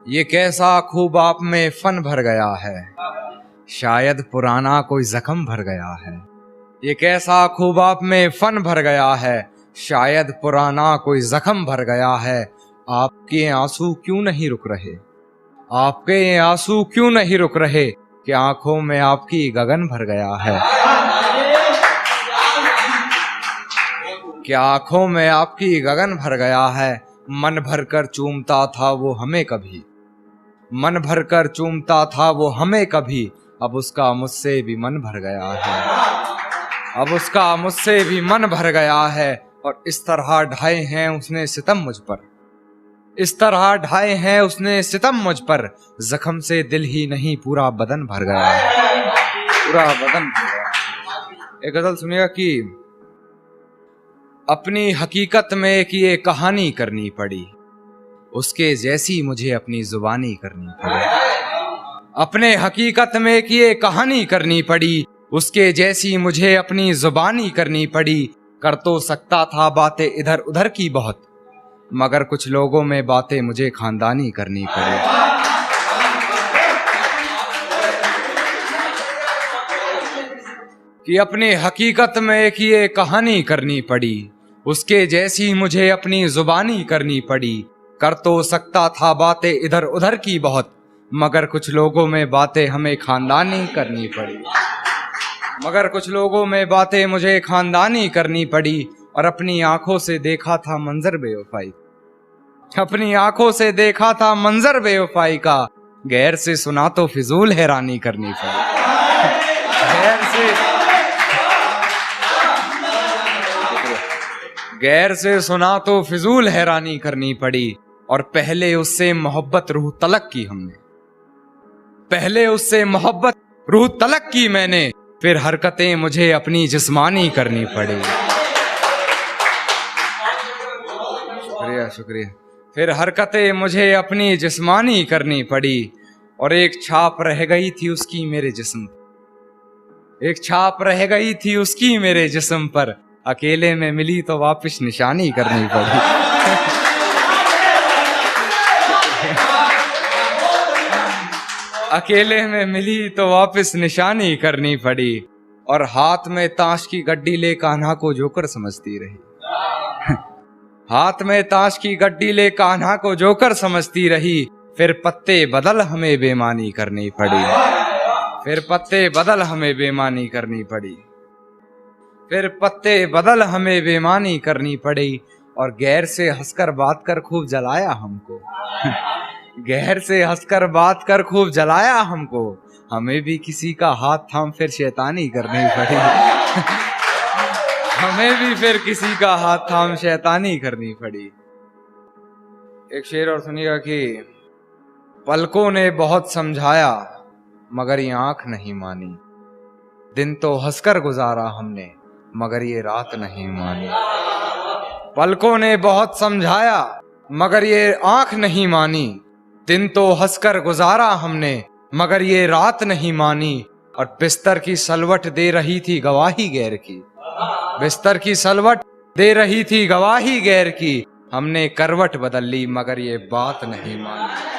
ये कैसा खूब आप में फन भर गया है, शायद पुराना कोई जख्म भर गया है। ये कैसा खूब आप में फन भर गया है, शायद पुराना कोई जख्म भर गया है। आपके आंसू क्यों नहीं रुक रहे, आपके ये आंसू क्यों नहीं रुक रहे, कि आंखों में आपकी गगन भर गया है। क्या आंखों में आपकी गगन भर गया है। मन भर कर चूमता था वो हमें कभी, मन भर कर चूमता था वो हमें कभी। अब उसका मुझसे भी मन भर गया है, अब उसका मुझसे भी मन भर गया है। और इस तरह ढाए हैं उसने सितम मुझ पर, इस तरह ढाए हैं उसने सितम मुझ पर। जख्म से दिल ही नहीं पूरा बदन भर गया है, पूरा बदन भर गया। एक गजल सुनिएगा कि अपनी हकीकत में एक ये कहानी करनी पड़ी, उसके जैसी मुझे अपनी जुबानी करनी पड़ी। अपने हकीकत में एक ये कहानी करनी पड़ी, उसके जैसी मुझे अपनी जुबानी करनी पड़ी। कर तो सकता था बातें इधर उधर की बहुत, मगर कुछ लोगों में बातें मुझे खानदानी करनी पड़ी। कि अपनी हकीकत में एक ये कहानी करनी पड़ी, उसके जैसी मुझे अपनी जुबानी करनी पड़ी। कर तो सकता था बातें इधर उधर की बहुत, मगर कुछ लोगों में बातें हमें खानदानी करनी पड़ी, मगर कुछ लोगों में बातें मुझे खानदानी करनी पड़ी। और अपनी आंखों से देखा था मंजर बेवफाई, अपनी आंखों से देखा था मंजर बेवफाई का। गैर से सुना तो फिजूल हैरानी करनी पड़ी, गैर से सुना तो फिजूल हैरानी करनी पड़ी। और पहले उससे मोहब्बत रूह तलक की हमने, पहले उससे मोहब्बत रूह तलक की मैंने, फिर हरकतें मुझे अपनी जिस्मानी करनी पड़ी। शुक्रिया शुक्रिया। फिर हरकतें मुझे अपनी जिस्मानी करनी पड़ी। और एक छाप रह गई थी उसकी मेरे जिस्म, एक छाप रह गई थी उसकी मेरे जिस्म पर। अकेले में मिली तो वापस निशानी करनी पड़ी। अकेले में मिली तो वापस निशानी करनी पड़ी। और हाथ में ताश की गड्डी ले कान्हा को जोकर समझती रही, हाथ में ताश की गड्डी ले कान्हा को जोकर समझती रही। फिर पत्ते बदल हमें बेईमानी करनी पड़ी, फिर पत्ते बदल हमें बेईमानी करनी पड़ी, फिर पत्ते बदल हमें बेईमानी करनी पड़ी। और गैर से हंसकर बात कर खूब जलाया हमको, गैर से हंसकर बात कर खूब जलाया हमको। हमें भी किसी का हाथ थाम फिर शैतानी करनी पड़ी, हमें भी फिर किसी का हाथ थाम शैतानी करनी पड़ी। एक शेर और सुनिएगा कि पलकों ने बहुत समझाया मगर ये आंख नहीं मानी। दिन तो हंसकर गुजारा हमने मगर ये रात नहीं मानी। पलकों ने बहुत समझाया मगर ये आंख नहीं मानी। दिन तो हंसकर गुजारा हमने मगर ये रात नहीं मानी। और बिस्तर की सलवट दे रही थी गवाही गैर की, बिस्तर की सलवट दे रही थी गवाही गैर की। हमने करवट बदल ली मगर ये बात नहीं मानी।